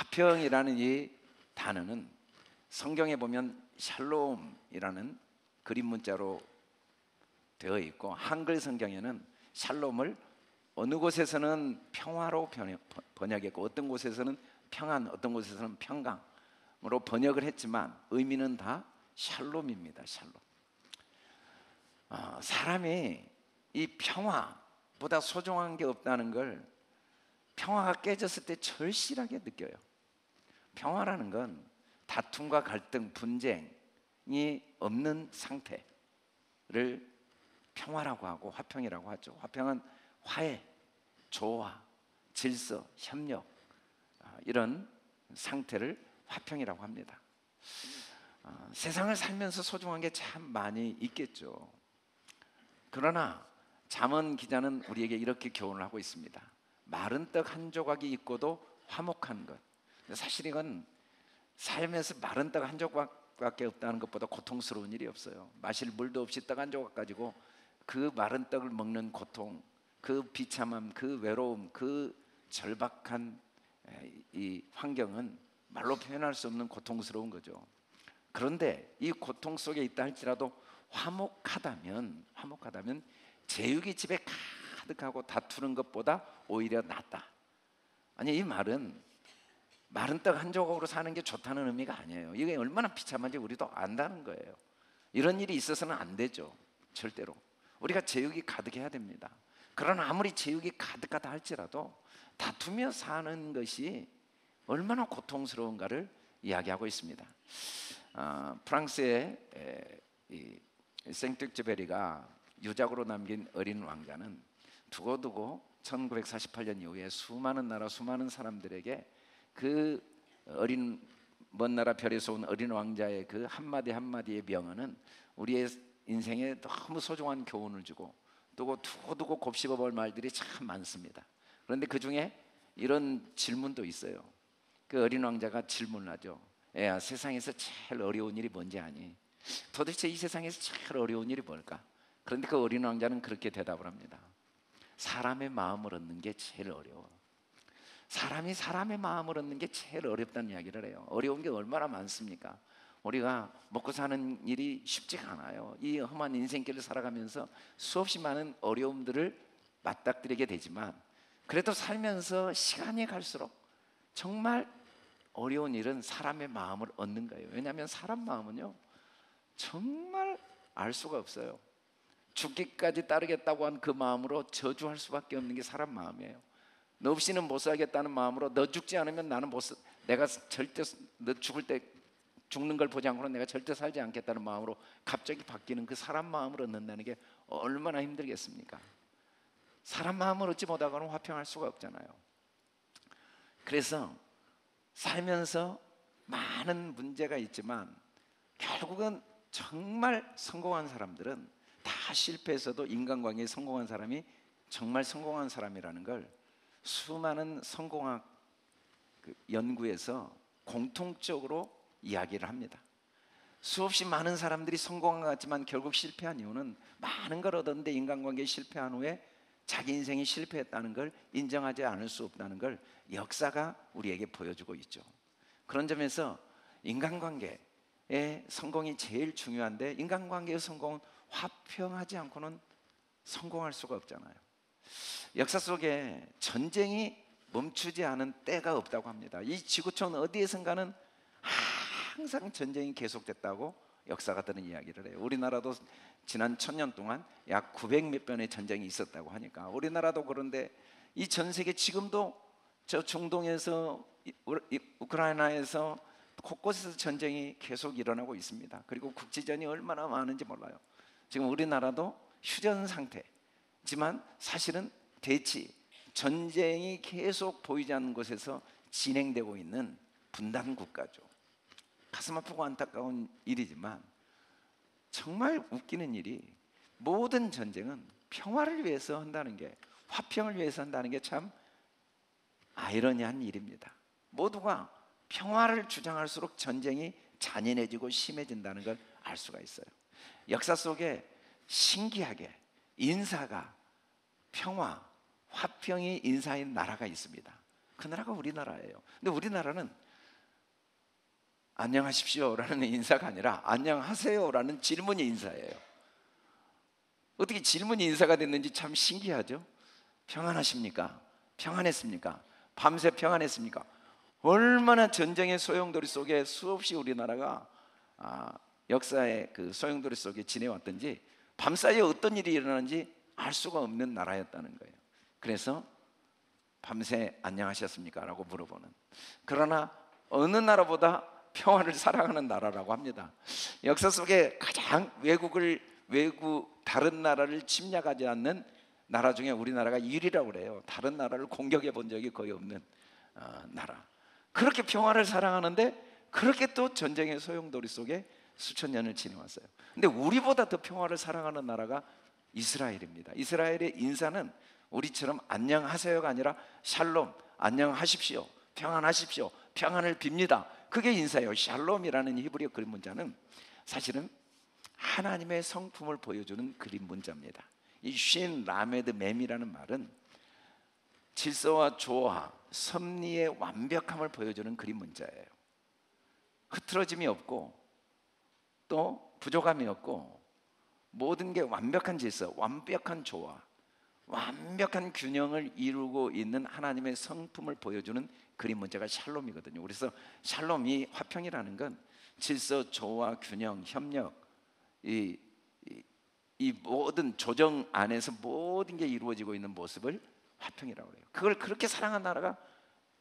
화평이라는 이 단어는 성경에 보면 샬롬이라는 그림 문자로 되어 있고, 한글 성경에는 샬롬을 어느 곳에서는 평화로 번역했고, 어떤 곳에서는 평안, 어떤 곳에서는 평강으로 번역을 했지만 의미는 다 샬롬입니다. 샬롬. 사람이 이 평화보다 소중한 게 없다는 걸 평화가 깨졌을 때 절실하게 느껴요. 평화라는 건 다툼과 갈등, 분쟁이 없는 상태를 평화라고 하고 화평이라고 하죠. 화평은 화해, 조화, 질서, 협력, 이런 상태를 화평이라고 합니다. 세상을 살면서 소중한 게 참 많이 있겠죠. 그러나 잠언 기자는 우리에게 이렇게 교훈을 하고 있습니다. 마른 떡 한 조각이 있고도 화목한 것. 사실 이건 삶에서 마른 떡 한 조각밖에 없다는 것보다 고통스러운 일이 없어요. 마실 물도 없이 떡 한 조각 가지고 그 마른 떡을 먹는 고통, 그 비참함, 그 외로움, 그 절박한 이 환경은 말로 표현할 수 없는 고통스러운 거죠. 그런데 이 고통 속에 있다 할지라도 화목하다면 제육이 집에 가득하고 다투는 것보다 오히려 낫다. 아니, 이 말은 마른 떡 한 조각으로 사는 게 좋다는 의미가 아니에요. 이게 얼마나 비참한지 우리도 안다는 거예요. 이런 일이 있어서는 안 되죠. 절대로. 우리가 제육이 가득해야 됩니다. 그러나 아무리 제육이 가득하다 할지라도 다투며 사는 것이 얼마나 고통스러운가를 이야기하고 있습니다. 프랑스의 생텍쥐베리가 유작으로 남긴 어린 왕자는 두고두고 1948년 이후에 수많은 나라 수많은 사람들에게 그 어린 먼 나라 별에서 온 어린 왕자의 그 한마디 한마디의 명언은 우리의 인생에 너무 소중한 교훈을 주고 두고두고 곱씹어 볼 말들이 참 많습니다. 그런데 그 중에 이런 질문도 있어요. 그 어린 왕자가 질문하죠. 애야, 세상에서 제일 어려운 일이 뭔지 아니? 도대체 이 세상에서 제일 어려운 일이 뭘까? 그런데 그 어린 왕자는 그렇게 대답을 합니다. 사람의 마음을 얻는 게 제일 어려워. 사람이 사람의 마음을 얻는 게 제일 어렵다는 이야기를 해요. 어려운 게 얼마나 많습니까? 우리가 먹고 사는 일이 쉽지가 않아요. 이 험한 인생길을 살아가면서 수없이 많은 어려움들을 맞닥뜨리게 되지만, 그래도 살면서 시간이 갈수록 정말 어려운 일은 사람의 마음을 얻는 거예요. 왜냐하면 사람 마음은요 정말 알 수가 없어요. 죽기까지 따르겠다고 한 그 마음으로 저주할 수밖에 없는 게 사람 마음이에요. 너 없이는 못 살겠다는 마음으로 너 죽지 않으면 나는 내가 절대 너 죽을 때 죽는 걸 보지 않고는 내가 절대 살지 않겠다는 마음으로 갑자기 바뀌는 그 사람 마음을 얻는다는 게 얼마나 힘들겠습니까? 사람 마음을 얻지 못하고는 화평할 수가 없잖아요. 그래서 살면서 많은 문제가 있지만 결국은 정말 성공한 사람들은 다 실패해서도 인간관계에 성공한 사람이 정말 성공한 사람이라는 걸 수많은 성공학 연구에서 공통적으로 이야기를 합니다. 수없이 많은 사람들이 성공한 것 같지만 결국 실패한 이유는 많은 걸 얻었는데 인간관계에 실패한 후에 자기 인생이 실패했다는 걸 인정하지 않을 수 없다는 걸 역사가 우리에게 보여주고 있죠. 그런 점에서 인간관계의 성공이 제일 중요한데, 인간관계의 성공은 화평하지 않고는 성공할 수가 없잖아요. 역사 속에 전쟁이 멈추지 않은 때가 없다고 합니다. 이 지구촌 어디에선가는 항상 전쟁이 계속됐다고 역사가들은 이야기를 해요. 우리나라도 지난 1000년 동안 약 900몇 번의 전쟁이 있었다고 하니까 우리나라도 그런데 이 전 세계 지금도 저 중동에서 우크라이나에서 곳곳에서 전쟁이 계속 일어나고 있습니다. 그리고 국지전이 얼마나 많은지 몰라요. 지금 우리나라도 휴전 상태지만 사실은 대치 전쟁이 계속 보이지 않는 곳에서 진행되고 있는 분단 국가죠. 가슴 아프고 안타까운 일이지만 정말 웃기는 일이, 모든 전쟁은 평화를 위해서 한다는 게, 화평을 위해서 한다는 게 참 아이러니한 일입니다. 모두가 평화를 주장할수록 전쟁이 잔인해지고 심해진다는 걸 알 수가 있어요. 역사 속에 신기하게 인사가 평화, 화평이 인사인 나라가 있습니다. 그 나라가 우리나라예요. 근데 우리나라는 안녕하십시오라는 인사가 아니라 안녕하세요라는 질문이 인사예요. 어떻게 질문이 인사가 됐는지 참 신기하죠. 평안하십니까? 평안했습니까? 밤새 평안했습니까? 얼마나 전쟁의 소용돌이 속에 수없이 우리나라가 역사의 그 소용돌이 속에 지내왔던지 밤사이에 어떤 일이 일어나는지 알 수가 없는 나라였다는 거예요. 그래서 밤새 안녕하셨습니까? 라고 물어보는, 그러나 어느 나라보다 평화를 사랑하는 나라라고 합니다. 역사 속에 가장 다른 나라를 침략하지 않는 나라 중에 우리나라가 1위라고 그래요. 다른 나라를 공격해 본 적이 거의 없는 나라. 그렇게 평화를 사랑하는데 그렇게 또 전쟁의 소용돌이 속에 수천 년을 지내왔어요. 근데 우리보다 더 평화를 사랑하는 나라가 이스라엘입니다. 이스라엘의 인사는 우리처럼 안녕하세요가 아니라 샬롬, 안녕하십시오, 평안하십시오, 평안을 빕니다. 그게 인사예요. 샬롬이라는 히브리어 그림 문자는 사실은 하나님의 성품을 보여주는 그림 문자입니다. 이 쉰 라메드 mem이라는 말은 질서와 조화, 섭리의 완벽함을 보여주는 그림 문자예요. 흐트러짐이 없고 또 부족함이 없고 모든 게 완벽한 질서, 완벽한 조화, 완벽한 균형을 이루고 있는 하나님의 성품을 보여주는 그림 문자가 샬롬이거든요. 그래서 샬롬이 화평이라는 건 질서, 조화, 균형, 협력, 이 모든 조정 안에서 모든 게 이루어지고 있는 모습을 화평이라고 해요. 그걸 그렇게 사랑한 나라가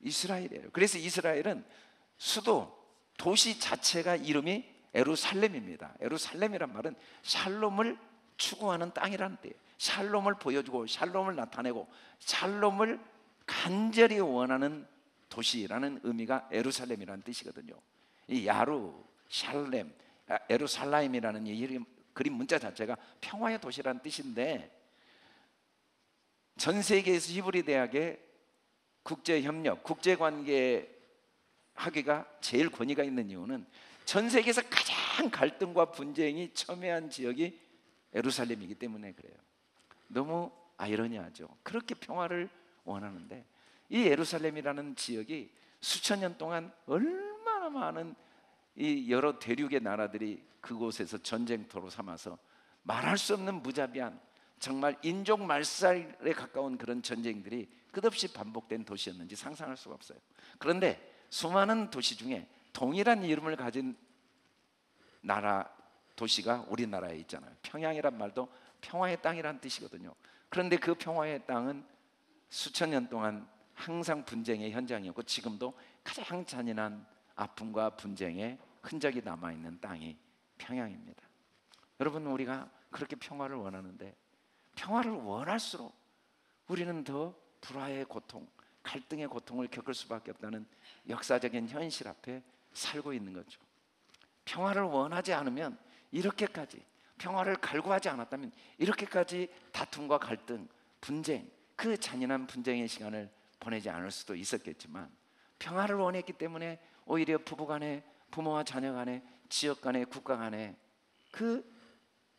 이스라엘이에요. 그래서 이스라엘은 수도, 도시 자체가 이름이 예루살렘입니다. 예루살렘이란 말은 샬롬을 추구하는 땅이라는 뜻이에요. 샬롬을 보여주고 샬롬을 나타내고 샬롬을 간절히 원하는 도시라는 의미가 예루살렘이라는 뜻이거든요. 이 야루, 샬렘, 예루살렘이라는 이 그림 문자 자체가 평화의 도시라는 뜻인데, 전 세계에서 히브리 대학의 국제협력, 국제관계 학위가 제일 권위가 있는 이유는 전 세계에서 가장 갈등과 분쟁이 첨예한 지역이 예루살렘이기 때문에 그래요. 너무 아이러니하죠. 그렇게 평화를 원하는데 이 예루살렘이라는 지역이 수천 년 동안 얼마나 많은 이 여러 대륙의 나라들이 그곳에서 전쟁터로 삼아서 말할 수 없는 무자비한, 정말 인종 말살에 가까운 그런 전쟁들이 끝없이 반복된 도시였는지 상상할 수가 없어요. 그런데 수많은 도시 중에 동일한 이름을 가진 나라, 도시가 우리나라에 있잖아요. 평양이란 말도 평화의 땅이란 뜻이거든요. 그런데 그 평화의 땅은 수천 년 동안 항상 분쟁의 현장이었고 지금도 가장 잔인한 아픔과 분쟁의 흔적이 남아있는 땅이 평양입니다. 여러분, 우리가 그렇게 평화를 원하는데 평화를 원할수록 우리는 더 불화의 고통, 갈등의 고통을 겪을 수밖에 없다는 역사적인 현실 앞에 살고 있는 거죠. 평화를 원하지 않으면 이렇게까지, 평화를 갈구하지 않았다면 이렇게까지 다툼과 갈등, 분쟁, 그 잔인한 분쟁의 시간을 보내지 않을 수도 있었겠지만 평화를 원했기 때문에 오히려 부부 간에, 부모와 자녀 간에, 지역 간에, 국가 간에 그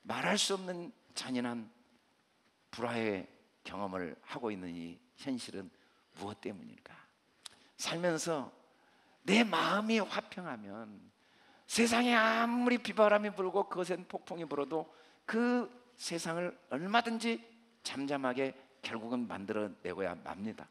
말할 수 없는 잔인한 불화의 경험을 하고 있는 이 현실은 무엇 때문일까? 살면서 내 마음이 화평하면 세상에 아무리 비바람이 불고 거센 폭풍이 불어도 그 세상을 얼마든지 잠잠하게 결국은 만들어내고야 맙니다.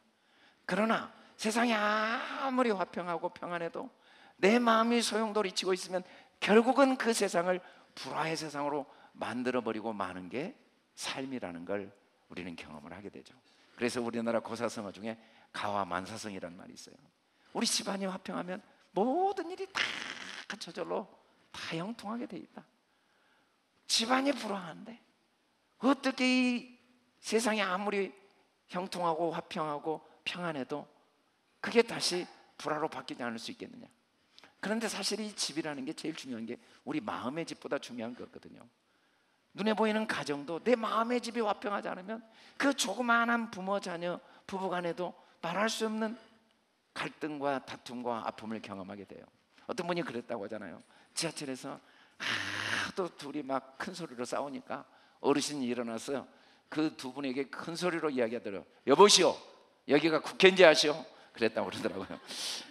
그러나 세상이 아무리 화평하고 평안해도 내 마음이 소용돌이치고 있으면 결국은 그 세상을 불화의 세상으로 만들어버리고 마는 게 삶이라는 걸 우리는 경험을 하게 되죠. 그래서 우리나라 고사성어 중에 가화만사성이라는 말이 있어요. 우리 집안이 화평하면 모든 일이 다 저절로 다 형통하게 돼 있다. 집안이 불화한데 어떻게 이 세상이 아무리 형통하고 화평하고 평안해도 그게 다시 불화로 바뀌지 않을 수 있겠느냐? 그런데 사실 이 집이라는 게 제일 중요한 게 우리 마음의 집보다 중요한 거거든요. 눈에 보이는 가정도 내 마음의 집이 화평하지 않으면 그 조그마한 부모, 자녀, 부부 간에도 말할 수 없는 갈등과 다툼과 아픔을 경험하게 돼요. 어떤 분이 그랬다고 하잖아요. 지하철에서 또 둘이 막 큰 소리로 싸우니까 어르신이 일어나서 그 두 분에게 큰 소리로 이야기하더래요. 여보시오, 여기가 국회인지 아시오? 그랬다고 그러더라고요.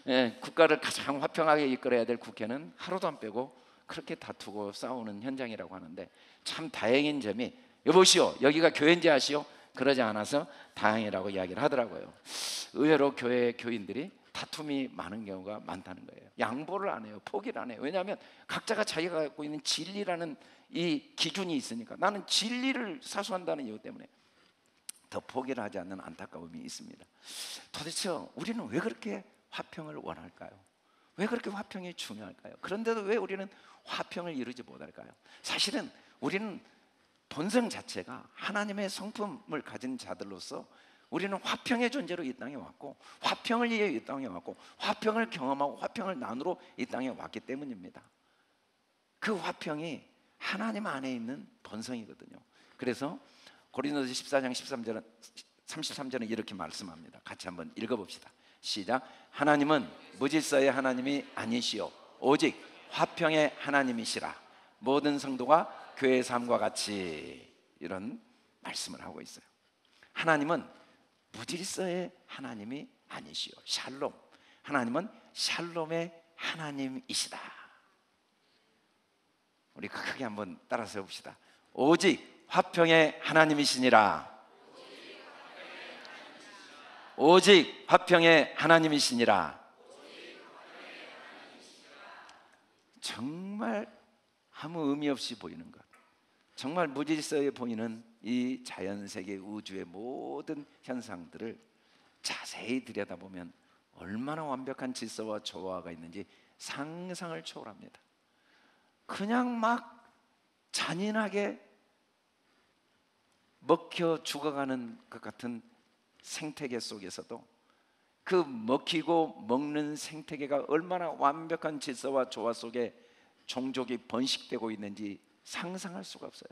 예, 국가를 가장 화평하게 이끌어야 될 국회는 하루도 안 빼고 그렇게 다투고 싸우는 현장이라고 하는데, 참 다행인 점이, 여보시오 여기가 교회인지 아시오? 그러지 않아서 다행이라고 이야기를 하더라고요. 의외로 교회 교인들이 다툼이 많은 경우가 많다는 거예요. 양보를 안 해요. 포기를 안 해요. 왜냐하면 각자가 자기가 갖고 있는 진리라는 이 기준이 있으니까, 나는 진리를 사수한다는 이유 때문에 더 포기를 하지 않는 안타까움이 있습니다. 도대체 우리는 왜 그렇게 화평을 원할까요? 왜 그렇게 화평이 중요할까요? 그런데도 왜 우리는 화평을 이루지 못할까요? 사실은 우리는 본성 자체가 하나님의 성품을 가진 자들로서 우리는 화평의 존재로 이 땅에 왔고, 화평을 위해 이 땅에 왔고, 화평을 경험하고 화평을 나누러 이 땅에 왔기 때문입니다. 그 화평이 하나님 안에 있는 본성이거든요. 그래서 고린도서 14장 13절은 33절은 이렇게 말씀합니다. 같이 한번 읽어봅시다. 시작. 하나님은 무질서의 하나님이 아니시오 오직 화평의 하나님이시라. 모든 성도가 교회의 삶과 같이, 이런 말씀을 하고 있어요. 하나님은 무질서의 하나님이 아니시오. 샬롬. 하나님은 샬롬의 하나님이시다. 우리 크게 한번 따라서 해봅시다. 오직 화평의 하나님이시니라. 오직 화평의 하나님이시니라. 정말 아무 의미 없이 보이는 것, 정말 무질서해 보이는 이 자연세계 우주의 모든 현상들을 자세히 들여다보면 얼마나 완벽한 질서와 조화가 있는지 상상을 초월합니다. 그냥 막 잔인하게 먹혀 죽어가는 것 같은 생태계 속에서도 그 먹히고 먹는 생태계가 얼마나 완벽한 질서와 조화 속에 종족이 번식되고 있는지 상상할 수가 없어요.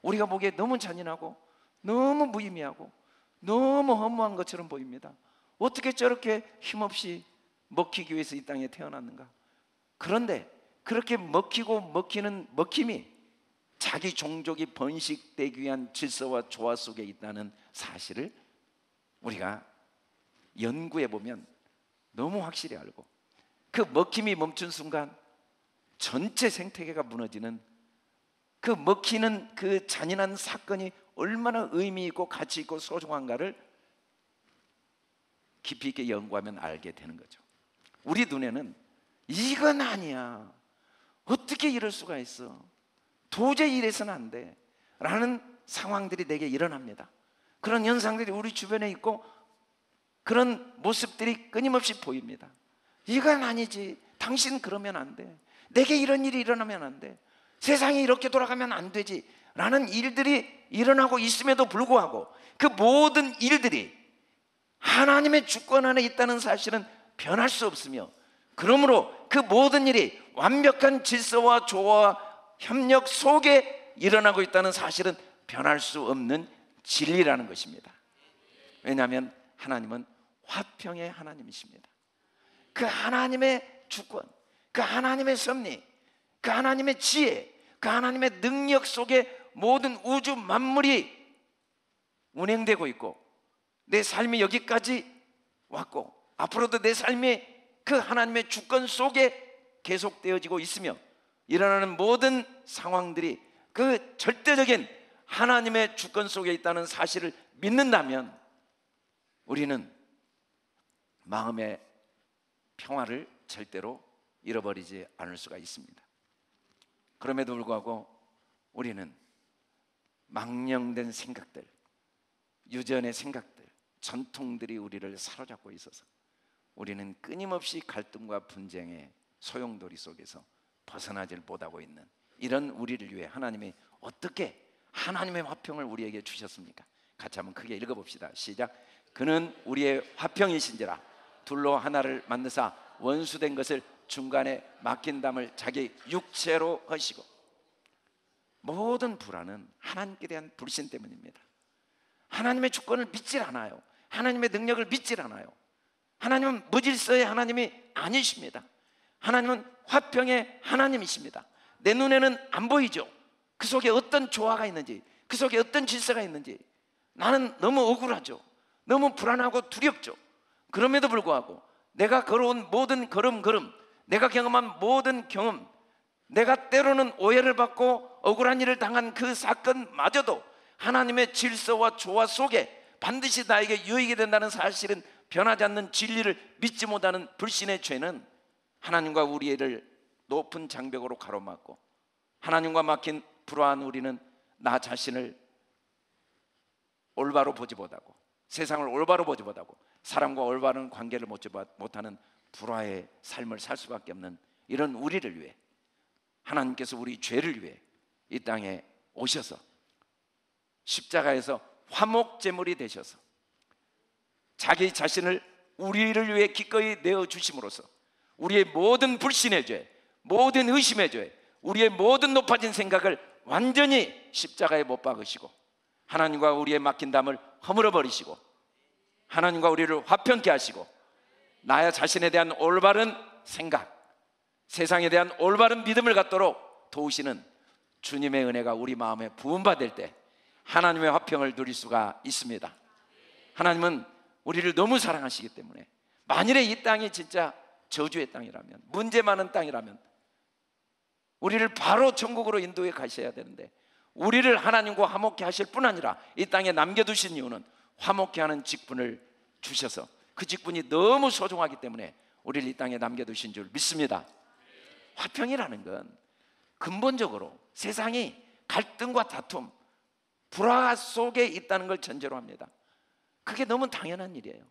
우리가 보기에 너무 잔인하고 너무 무의미하고 너무 허무한 것처럼 보입니다. 어떻게 저렇게 힘없이 먹히기 위해서 이 땅에 태어났는가? 그런데 그렇게 먹히고 먹히는 먹힘이 자기 종족이 번식되기 위한 질서와 조화 속에 있다는 사실을 우리가 연구해 보면 너무 확실히 알고, 그 먹힘이 멈춘 순간 전체 생태계가 무너지는, 그 먹히는 그 잔인한 사건이 얼마나 의미 있고 가치 있고 소중한가를 깊이 있게 연구하면 알게 되는 거죠. 우리 눈에는 이건 아니야, 어떻게 이럴 수가 있어, 도저히 이래서는 안 돼 라는 상황들이 내게 일어납니다. 그런 현상들이 우리 주변에 있고 그런 모습들이 끊임없이 보입니다. 이건 아니지, 당신 그러면 안 돼, 내게 이런 일이 일어나면 안 돼, 세상이 이렇게 돌아가면 안 되지 라는 일들이 일어나고 있음에도 불구하고 그 모든 일들이 하나님의 주권 안에 있다는 사실은 변할 수 없으며, 그러므로 그 모든 일이 완벽한 질서와 조화와 협력 속에 일어나고 있다는 사실은 변할 수 없는 진리라는 것입니다. 왜냐하면 하나님은 화평의 하나님이십니다. 그 하나님의 주권, 그 하나님의 섭리, 그 하나님의 지혜, 그 하나님의 능력 속에 모든 우주 만물이 운행되고 있고, 내 삶이 여기까지 왔고 앞으로도 내 삶이 그 하나님의 주권 속에 계속되어지고 있으며, 일어나는 모든 상황들이 그 절대적인 하나님의 주권 속에 있다는 사실을 믿는다면 우리는 마음의 평화를 절대로 잃어버리지 않을 수가 있습니다. 그럼에도 불구하고 우리는 망령된 생각들, 유전의 생각들, 전통들이 우리를 사로잡고 있어서 우리는 끊임없이 갈등과 분쟁의 소용돌이 속에서 벗어나질 못하고 있는, 이런 우리를 위해 하나님이 어떻게 하나님의 화평을 우리에게 주셨습니까? 같이 한번 크게 읽어봅시다. 시작. 그는 우리의 화평이신지라. 둘로 하나를 만드사 원수된 것을 중간에 맡긴 담을 자기 육체로 하시고. 모든 불안은 하나님께 대한 불신 때문입니다. 하나님의 주권을 믿질 않아요. 하나님의 능력을 믿질 않아요. 하나님은 무질서의 하나님이 아니십니다. 하나님은 화평의 하나님이십니다. 내 눈에는 안 보이죠. 그 속에 어떤 조화가 있는지, 그 속에 어떤 질서가 있는지 나는 너무 억울하죠. 너무 불안하고 두렵죠. 그럼에도 불구하고 내가 걸어온 모든 걸음, 내가 경험한 모든 경험, 내가 때로는 오해를 받고 억울한 일을 당한 그 사건마저도 하나님의 질서와 조화 속에 반드시 나에게 유익이 된다는 사실은 변하지 않는 진리를 믿지 못하는 불신의 죄는 하나님과 우리를 높은 장벽으로 가로막고, 하나님과 막힌 불화한 우리는 나 자신을 올바로 보지 못하고, 세상을 올바로 보지 못하고, 사람과 올바른 관계를 못하는 불화의 삶을 살 수밖에 없는 이런 우리를 위해 하나님께서 우리 죄를 위해 이 땅에 오셔서 십자가에서 화목제물이 되셔서 자기 자신을 우리를 위해 기꺼이 내어주심으로써 우리의 모든 불신의 죄, 모든 의심의 죄, 우리의 모든 높아진 생각을 완전히 십자가에 못 박으시고 하나님과 우리의 막힌 담을 허물어 버리시고 하나님과 우리를 화평케 하시고 나 자신에 대한 올바른 생각, 세상에 대한 올바른 믿음을 갖도록 도우시는 주님의 은혜가 우리 마음에 부음받을 때 하나님의 화평을 누릴 수가 있습니다. 하나님은 우리를 너무 사랑하시기 때문에 만일에 이 땅이 진짜 저주의 땅이라면, 문제 많은 땅이라면 우리를 바로 천국으로 인도해 가셔야 되는데, 우리를 하나님과 화목케 하실 뿐 아니라 이 땅에 남겨두신 이유는 화목케 하는 직분을 주셔서 그 직분이 너무 소중하기 때문에 우리를 이 땅에 남겨두신 줄 믿습니다. 화평이라는 건 근본적으로 세상이 갈등과 다툼, 불화 속에 있다는 걸 전제로 합니다. 그게 너무 당연한 일이에요.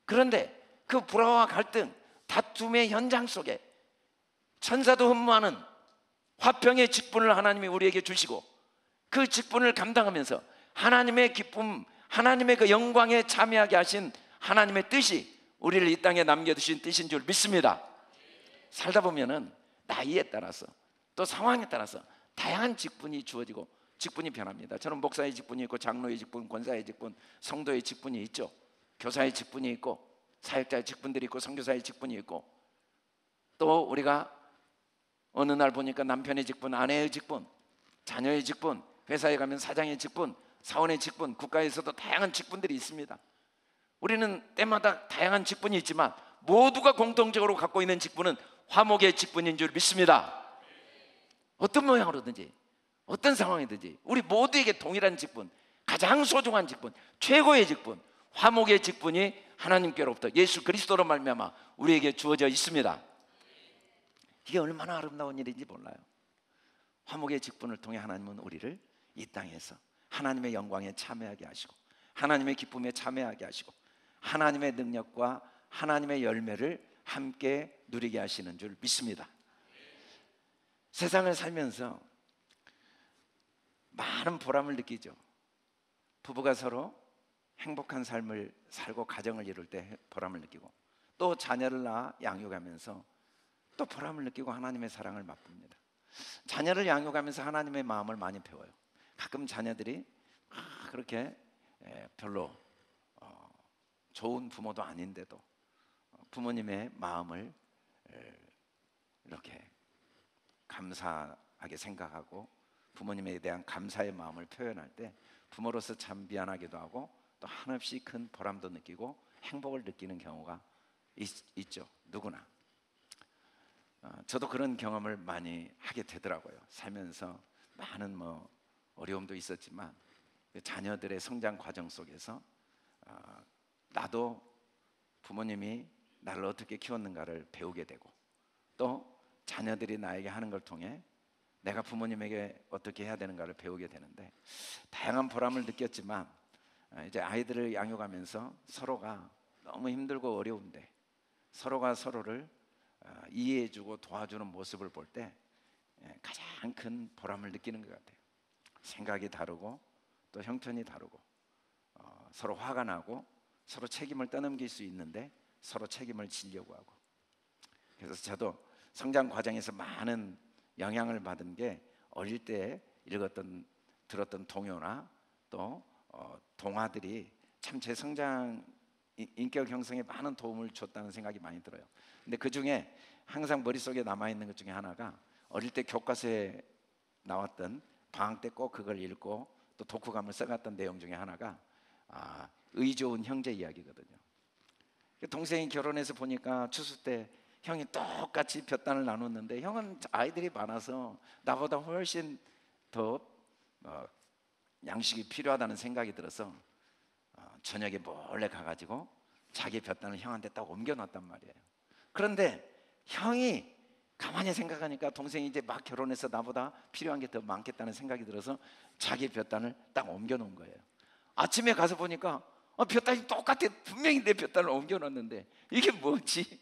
그런데 그 불화와 갈등, 다툼의 현장 속에 천사도 흠모하는 화평의 직분을 하나님이 우리에게 주시고 그 직분을 감당하면서 하나님의 기쁨, 하나님의 그 영광에 참여하게 하신 하나님의 뜻이 우리를 이 땅에 남겨두신 뜻인 줄 믿습니다. 살다 보면은 나이에 따라서 또 상황에 따라서 다양한 직분이 주어지고 직분이 변합니다. 저는 목사의 직분이 있고 장로의 직분, 권사의 직분, 성도의 직분이 있죠. 교사의 직분이 있고 사역자의 직분들이 있고 선교사의 직분이 있고, 또 우리가 어느 날 보니까 남편의 직분, 아내의 직분, 자녀의 직분, 회사에 가면 사장의 직분, 사원의 직분, 국가에서도 다양한 직분들이 있습니다. 우리는 때마다 다양한 직분이 있지만 모두가 공통적으로 갖고 있는 직분은 화목의 직분인 줄 믿습니다. 어떤 모양으로든지 어떤 상황이든지 우리 모두에게 동일한 직분, 가장 소중한 직분, 최고의 직분, 화목의 직분이 하나님께로부터 예수 그리스도로 말미암아 우리에게 주어져 있습니다. 이게 얼마나 아름다운 일인지 몰라요. 화목의 직분을 통해 하나님은 우리를 이 땅에서 하나님의 영광에 참여하게 하시고 하나님의 기쁨에 참여하게 하시고 하나님의 능력과 하나님의 열매를 함께 누리게 하시는 줄 믿습니다. 세상을 살면서 많은 보람을 느끼죠. 부부가 서로 행복한 삶을 살고 가정을 이룰 때 보람을 느끼고, 또 자녀를 낳아 양육하면서 또 보람을 느끼고 하나님의 사랑을 맛봅니다. 자녀를 양육하면서 하나님의 마음을 많이 배워요. 가끔 자녀들이 그렇게 별로 좋은 부모도 아닌데도 부모님의 마음을 이렇게 감사하게 생각하고 부모님에 대한 감사의 마음을 표현할 때 부모로서 참 미안하기도 하고 또 한없이 큰 보람도 느끼고 행복을 느끼는 경우가 있죠. 누구나. 저도 그런 경험을 많이 하게 되더라고요. 살면서 많은 어려움도 있었지만 자녀들의 성장 과정 속에서 나도 부모님이 나를 어떻게 키웠는가를 배우게 되고, 또 자녀들이 나에게 하는 걸 통해 내가 부모님에게 어떻게 해야 되는가를 배우게 되는데, 다양한 보람을 느꼈지만 이제 아이들을 양육하면서 서로가 너무 힘들고 어려운데 서로가 서로를 이해해주고 도와주는 모습을 볼 때 가장 큰 보람을 느끼는 것 같아요. 생각이 다르고 또 형편이 다르고 서로 화가 나고 서로 책임을 떠넘길 수 있는데 서로 책임을 지려고 하고, 그래서 저도 성장 과정에서 많은 영향을 받은 게 어릴 때 읽었던 들었던 동요나 또 동화들이 참 제 성장 인격 형성에 많은 도움을 줬다는 생각이 많이 들어요. 근데 그 중에 항상 머릿속에 남아있는 것 중에 하나가 어릴 때 교과서에 나왔던, 방학 때 꼭 그걸 읽고 또 독후감을 써갔던 내용 중에 하나가 의 좋은 형제 이야기거든요. 동생이 결혼해서 보니까 추수 때 형이 똑같이 볕단을 나눴는데 형은 아이들이 많아서 나보다 훨씬 더 양식이 필요하다는 생각이 들어서 저녁에 몰래 가가지고 자기 볕단을 형한테 딱 옮겨놨단 말이에요. 그런데 형이 가만히 생각하니까 동생이 이제 막 결혼해서 나보다 필요한 게 더 많겠다는 생각이 들어서 자기 볕단을 딱 옮겨놓은 거예요. 아침에 가서 보니까 볕단이 똑같아. 분명히 내 볕단을 옮겨놨는데 이게 뭐지?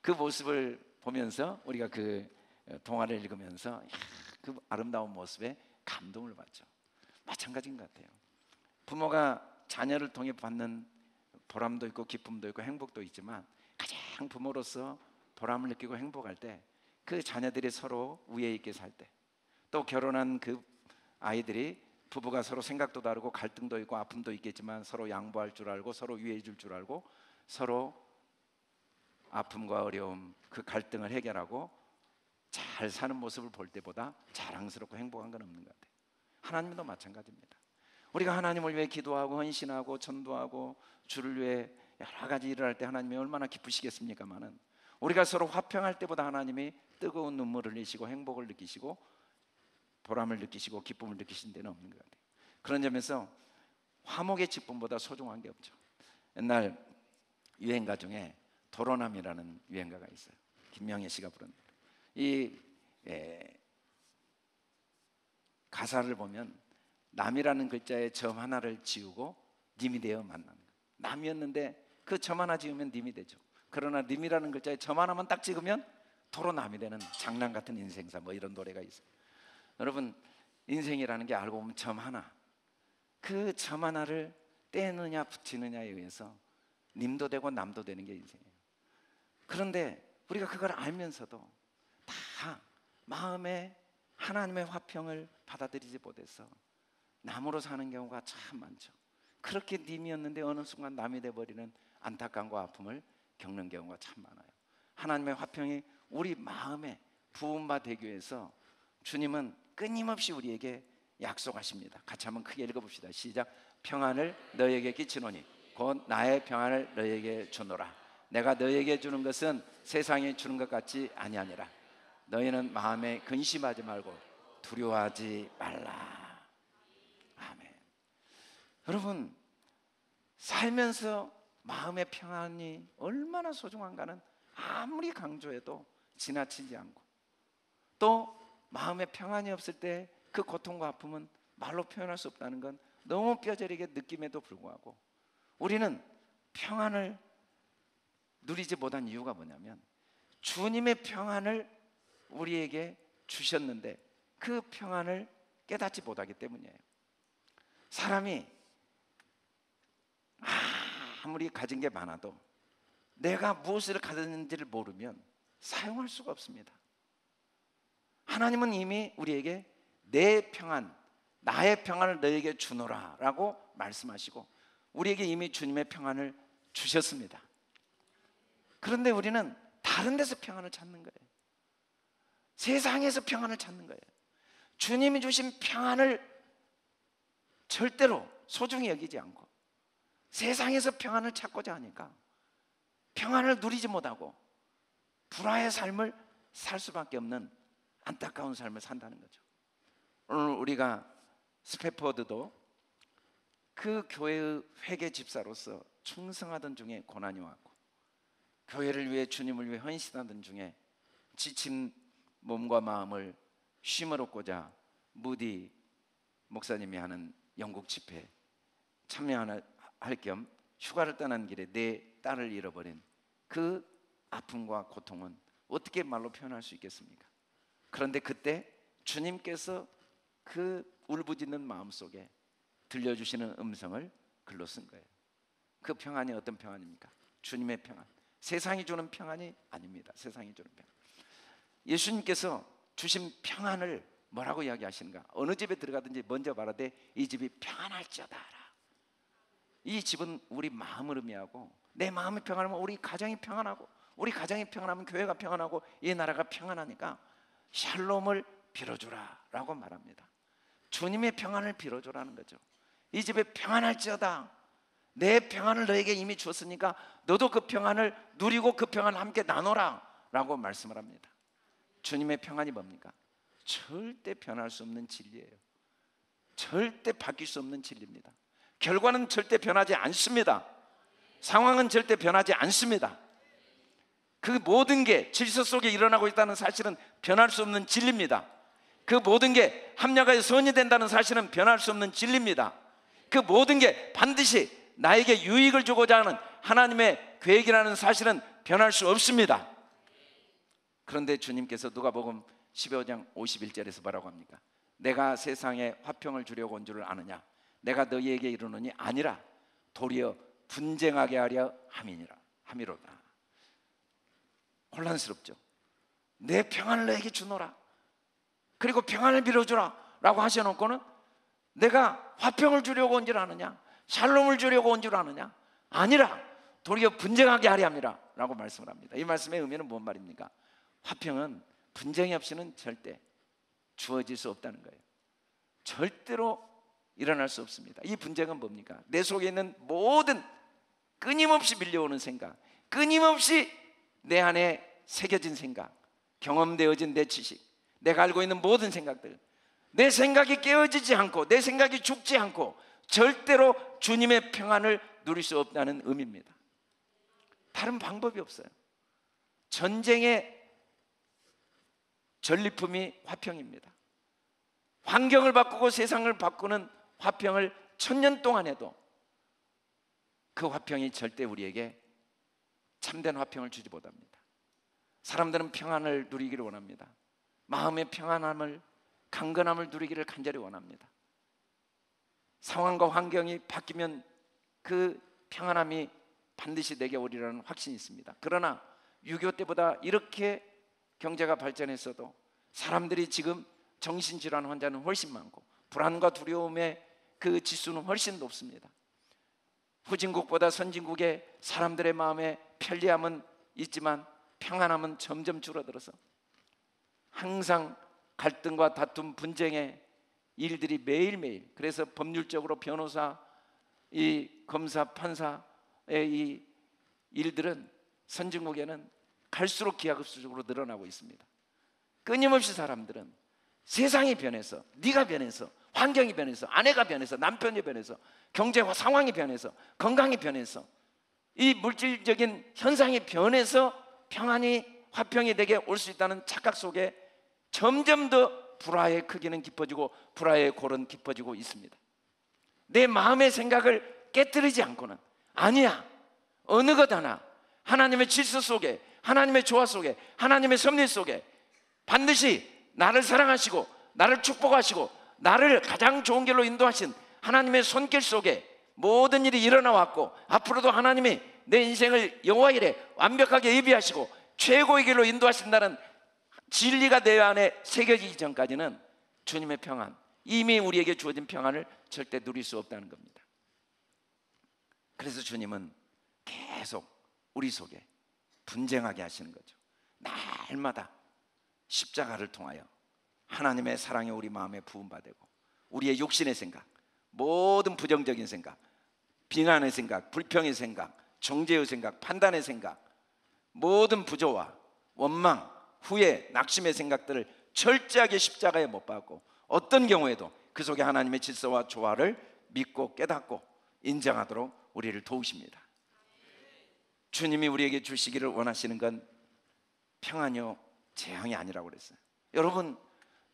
그 모습을 보면서 우리가 그 동화를 읽으면서 그 아름다운 모습에 감동을 받죠. 마찬가지인 것 같아요. 부모가 자녀를 통해 받는 보람도 있고 기쁨도 있고 행복도 있지만 가장 부모로서 보람을 느끼고 행복할 때 그 자녀들이 서로 우애 있게 살 때, 또 결혼한 그 아이들이 부부가 서로 생각도 다르고 갈등도 있고 아픔도 있겠지만 서로 양보할 줄 알고 서로 위해 줄 줄 알고 서로 아픔과 어려움, 그 갈등을 해결하고 잘 사는 모습을 볼 때보다 자랑스럽고 행복한 건 없는 것 같아요. 하나님도 마찬가지입니다. 우리가 하나님을 위해 기도하고 헌신하고 전도하고 주를 위해 여러 가지 일을 할 때 하나님이 얼마나 기쁘시겠습니까마는, 우리가 서로 화평할 때보다 하나님이 뜨거운 눈물을 흘리시고 행복을 느끼시고 보람을 느끼시고 기쁨을 느끼신 데는 없는 것 같아요. 그런 점에서 화목의 기쁨보다 소중한 게 없죠. 옛날 유행가 중에 도로남이라는 유행가가 있어요. 김명희 씨가 부른 이 가사를 보면 남이라는 글자에 점 하나를 지우고 님이 되어 만나는 거예요. 남이었는데 그 점 하나 지우면 님이 되죠. 그러나 님이라는 글자에 점 하나만 딱 찍으면 도로남이 되는 장난 같은 인생사, 뭐 이런 노래가 있어요. 여러분, 인생이라는 게 알고 보면 점 하나, 그 점 하나를 떼느냐 붙이느냐에 의해서 님도 되고 남도 되는 게 인생이에요. 그런데 우리가 그걸 알면서도 다 마음에 하나님의 화평을 받아들이지 못해서 남으로 사는 경우가 참 많죠. 그렇게 님이었는데 어느 순간 남이 돼버리는 안타까움과 아픔을 겪는 경우가 참 많아요. 하나님의 화평이 우리 마음에 부은 바 되기 위해서 주님은 끊임없이 우리에게 약속하십니다. 같이 한번 크게 읽어봅시다. 시작. 평안을 너희에게 끼치노니 곧 나의 평안을 너희에게 주노라. 내가 너희에게 주는 것은 세상에 주는 것 같지 아니하니라. 너희는 마음에 근심하지 말고 두려워하지 말라. 아멘. 여러분, 살면서 마음의 평안이 얼마나 소중한가는 아무리 강조해도 지나치지 않고, 또 마음의 평안이 없을 때 그 고통과 아픔은 말로 표현할 수 없다는 건 너무 뼈저리게 느낌에도 불구하고 우리는 평안을 누리지 못한 이유가 뭐냐면 주님의 평안을 우리에게 주셨는데 그 평안을 깨닫지 못하기 때문이에요. 사람이 아무리 가진 게 많아도 내가 무엇을 가졌는지를 모르면 사용할 수가 없습니다. 하나님은 이미 우리에게 내 평안, 나의 평안을 너에게 주노라 라고 말씀하시고 우리에게 이미 주님의 평안을 주셨습니다. 그런데 우리는 다른 데서 평안을 찾는 거예요. 세상에서 평안을 찾는 거예요. 주님이 주신 평안을 절대로 소중히 여기지 않고 세상에서 평안을 찾고자 하니까 평안을 누리지 못하고 불화의 삶을 살 수밖에 없는 안타까운 삶을 산다는 거죠. 오늘 우리가 스패포드도 그 교회의 회개 집사로서 충성하던 중에 고난이 왔고 교회를 위해 주님을 위해 헌신하던 중에 지친 몸과 마음을 쉼을 얻고자 무디 목사님이 하는 영국 집회에 참여할 겸 휴가를 떠난 길에 내 딸을 잃어버린 그 아픔과 고통은 어떻게 말로 표현할 수 있겠습니까? 그런데 그때 주님께서 그 울부짖는 마음속에 들려주시는 음성을 글로 쓴 거예요. 그 평안이 어떤 평안입니까? 주님의 평안. 세상이 주는 평안이 아닙니다. 세상이 주는 평안. 예수님께서 주신 평안을 뭐라고 이야기하시는가? 어느 집에 들어가든지 먼저 말하되 이 집이 평안할지어다. 이 집은 우리 마음을 의미하고 내 마음이 평안하면 우리 가정이 평안하고 우리 가정이 평안하면 교회가 평안하고 이 나라가 평안하니까 샬롬을 빌어주라 라고 말합니다. 주님의 평안을 빌어주라는 거죠. 이 집에 평안할지어다. 내 평안을 너에게 이미 주었으니까 너도 그 평안을 누리고 그 평안을 함께 나눠라 라고 말씀을 합니다. 주님의 평안이 뭡니까? 절대 변할 수 없는 진리예요. 절대 바뀔 수 없는 진리입니다. 결과는 절대 변하지 않습니다. 상황은 절대 변하지 않습니다. 그 모든 게 질서 속에 일어나고 있다는 사실은 변할 수 없는 진리입니다. 그 모든 게 합력하여 선이 된다는 사실은 변할 수 없는 진리입니다. 그 모든 게 반드시 나에게 유익을 주고자 하는 하나님의 계획이라는 사실은 변할 수 없습니다. 그런데 주님께서 누가복음 15장 51절에서 뭐라고 합니까? 내가 세상에 화평을 주려고 온 줄을 아느냐? 내가 너희에게 이르노니 아니라 도리어 분쟁하게 하려 함이로다. 혼란스럽죠? 내 평안을 너에게 주노라, 그리고 평안을 빌어주라 라고 하셔놓고는 내가 화평을 주려고 온 줄 아느냐? 샬롬을 주려고 온 줄 아느냐? 아니라 도리어 분쟁하게 하려 함이라 라고 말씀을 합니다. 이 말씀의 의미는 뭔 말입니까? 화평은 분쟁이 없이는 절대 주어질 수 없다는 거예요. 절대로 일어날 수 없습니다. 이 분쟁은 뭡니까? 내 속에 있는 모든 끊임없이 밀려오는 생각, 끊임없이 내 안에 새겨진 생각, 경험되어진 내 지식, 내가 알고 있는 모든 생각들, 내 생각이 깨어지지 않고 내 생각이 죽지 않고 절대로 주님의 평안을 누릴 수 없다는 의미입니다. 다른 방법이 없어요. 전쟁의 전리품이 화평입니다. 환경을 바꾸고 세상을 바꾸는 화평을 1000년 동안 해도 그 화평이 절대 우리에게 참된 화평을 주지 못합니다. 사람들은 평안을 누리기를 원합니다. 마음의 평안함을, 강건함을 누리기를 간절히 원합니다. 상황과 환경이 바뀌면 그 평안함이 반드시 내게 오리라는 확신이 있습니다. 그러나 6.25 때보다 이렇게 경제가 발전했어도 사람들이 지금 정신질환 환자는 훨씬 많고 불안과 두려움의 그 지수는 훨씬 높습니다. 후진국보다 선진국의 사람들의 마음에 편리함은 있지만 평안함은 점점 줄어들어서 항상 갈등과 다툼, 분쟁의 일들이 매일매일, 그래서 법률적으로 변호사, 이 검사, 판사의 이 일들은 선진국에는 갈수록 기하급수적으로 늘어나고 있습니다. 끊임없이 사람들은 세상이 변해서, 네가 변해서, 환경이 변해서, 아내가 변해서, 남편이 변해서, 경제 상황이 변해서, 건강이 변해서, 이 물질적인 현상이 변해서 평안이, 화평이 내게 올 수 있다는 착각 속에 점점 더 불화의 크기는 깊어지고 불화의 골은 깊어지고 있습니다. 내 마음의 생각을 깨뜨리지 않고는 아니야, 어느 것 하나 하나님의 질서 속에, 하나님의 조화 속에, 하나님의 섭리 속에 반드시 나를 사랑하시고 나를 축복하시고 나를 가장 좋은 길로 인도하신 하나님의 손길 속에 모든 일이 일어나 왔고, 앞으로도 하나님이 내 인생을 여호와 일에 완벽하게 예비하시고 최고의 길로 인도하신다는 진리가 내 안에 새겨지기 전까지는 주님의 평안, 이미 우리에게 주어진 평안을 절대 누릴 수 없다는 겁니다. 그래서 주님은 계속 우리 속에 분쟁하게 하시는 거죠. 날마다 십자가를 통하여 하나님의 사랑이 우리 마음에 부음받고 우리의 욕심의 생각, 모든 부정적인 생각, 비난의 생각, 불평의 생각, 정죄의 생각, 판단의 생각, 모든 부조와 원망, 후회, 낙심의 생각들을 철저하게 십자가에 못 박고 어떤 경우에도 그 속에 하나님의 질서와 조화를 믿고 깨닫고 인정하도록 우리를 도우십니다. 주님이 우리에게 주시기를 원하시는 건 평안이요 재앙이 아니라고 그랬어요. 여러분,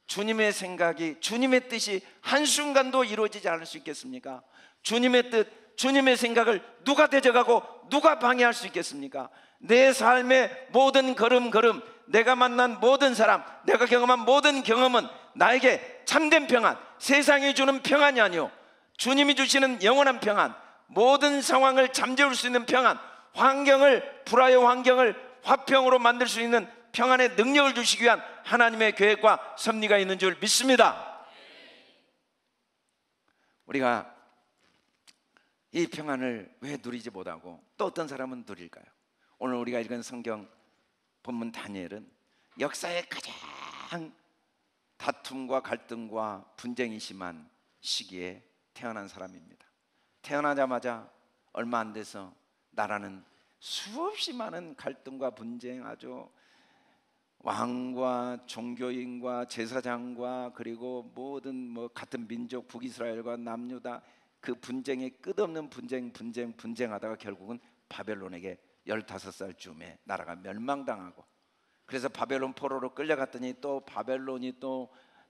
주님의 생각이, 주님의 뜻이 한순간도 이루어지지 않을 수 있겠습니까? 주님의 뜻, 주님의 생각을 누가 대적하고 누가 방해할 수 있겠습니까? 내 삶의 모든 걸음걸음, 내가 만난 모든 사람, 내가 경험한 모든 경험은 나에게 참된 평안, 세상이 주는 평안이 아니요 주님이 주시는 영원한 평안, 모든 상황을 잠재울 수 있는 평안, 환경을, 불화의 환경을 화평으로 만들 수 있는 평안의 능력을 주시기 위한 하나님의 계획과 섭리가 있는 줄 믿습니다. 우리가 이 평안을 왜 누리지 못하고 또 어떤 사람은 누릴까요? 오늘 우리가 읽은 성경 본문 다니엘은 역사의 가장 다툼과 갈등과 분쟁이 심한 시기에 태어난 사람입니다. 태어나자마자 얼마 안 돼서 나라는 수없이 많은 갈등과 분쟁, 아주 왕과 종교인과 제사장과 그리고 모든 같은 민족 북이스라엘과 남유다 그 분쟁에 끝없는 분쟁하다가 결국은 바벨론에게 15살쯤에 나라가 멸망당하고, 그래서 바벨론 포로로 끌려갔더니 또 바벨론이 또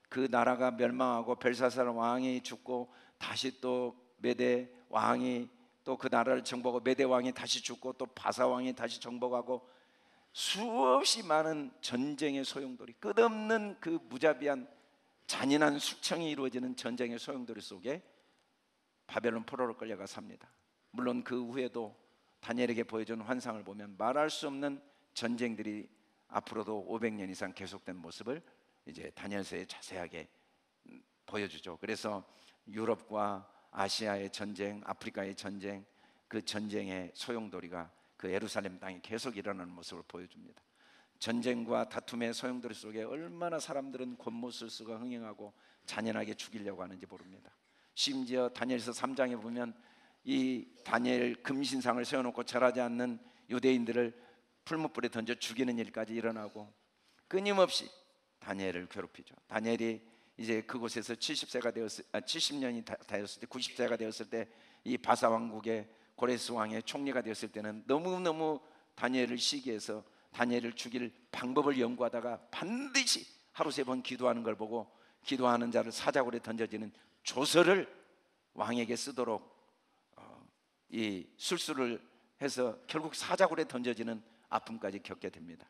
그 나라가 멸망하고 벨사살 왕이 죽고 다시 또 메대 왕이 또 그 나라를 정복하고 메대 왕이 다시 죽고 또 바사 왕이 다시 정복하고 수없이 많은 전쟁의 소용돌이, 끝없는 그 무자비한 잔인한 숙청이 이루어지는 전쟁의 소용돌이 속에 바벨론 포로로 끌려가 삽니다. 물론 그 후에도 다니엘에게 보여준 환상을 보면 말할 수 없는 전쟁들이 앞으로도 500년 이상 계속된 모습을 이제 다니엘서에 자세하게 보여주죠. 그래서 유럽과 아시아의 전쟁, 아프리카의 전쟁, 그 전쟁의 소용돌이가 그 예루살렘 땅에 계속 일어나는 모습을 보여줍니다. 전쟁과 다툼의 소용돌이 속에 얼마나 사람들은 권모술수가 흥행하고 잔인하게 죽이려고 하는지 모릅니다. 심지어 다니엘서 3장에 보면 이 다니엘 금신상을 세워놓고 절하지 않는 유대인들을 풀무불에 던져 죽이는 일까지 일어나고 끊임없이 다니엘을 괴롭히죠. 다니엘이 이제 그곳에서 70년이 되었을 때, 90세가 되었을 때 이 바사 왕국의 고레스 왕의 총리가 되었을 때는 너무너무 다니엘을 시기해서 다니엘을 죽일 방법을 연구하다가 반드시 하루 3번 기도하는 걸 보고 기도하는 자를 사자굴에 던져지는 조서를 왕에게 쓰도록 이 술수를 해서 결국 사자굴에 던져지는 아픔까지 겪게 됩니다.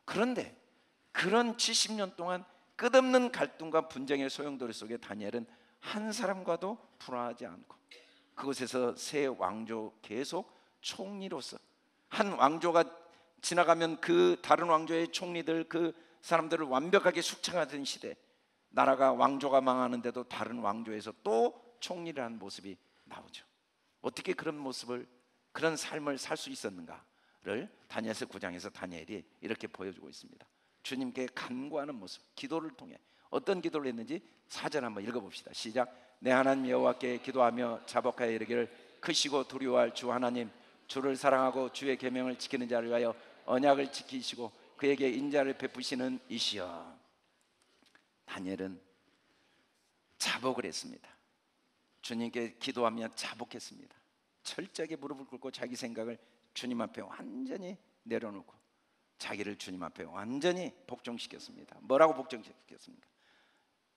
그런데 그런 70년 동안 끝없는 갈등과 분쟁의 소용돌이 속에 다니엘은 한 사람과도 불화하지 않고 그곳에서 새 왕조 계속 총리로서, 한 왕조가 지나가면 그 다른 왕조의 총리들 그 사람들을 완벽하게 숙청하던 시대, 나라가 왕조가 망하는데도 다른 왕조에서 또 총리를 한 모습이 나오죠. 어떻게 그런 모습을, 그런 삶을 살 수 있었는가를 다니엘서 9장에서 다니엘이 이렇게 보여주고 있습니다. 주님께 간구하는 모습, 기도를 통해 어떤 기도를 했는지 4절 한번 읽어봅시다. 시작. 내 하나님 여호와께 기도하며 자복하여 이르기를 크시고 두려워할 주 하나님, 주를 사랑하고 주의 계명을 지키는 자를 위하여 언약을 지키시고 그에게 인자를 베푸시는 이시여. 다니엘은 자복을 했습니다. 주님께 기도하며 자복했습니다. 철저하게 무릎을 꿇고 자기 생각을 주님 앞에 완전히 내려놓고 자기를 주님 앞에 완전히 복종시켰습니다. 뭐라고 복종시켰습니까?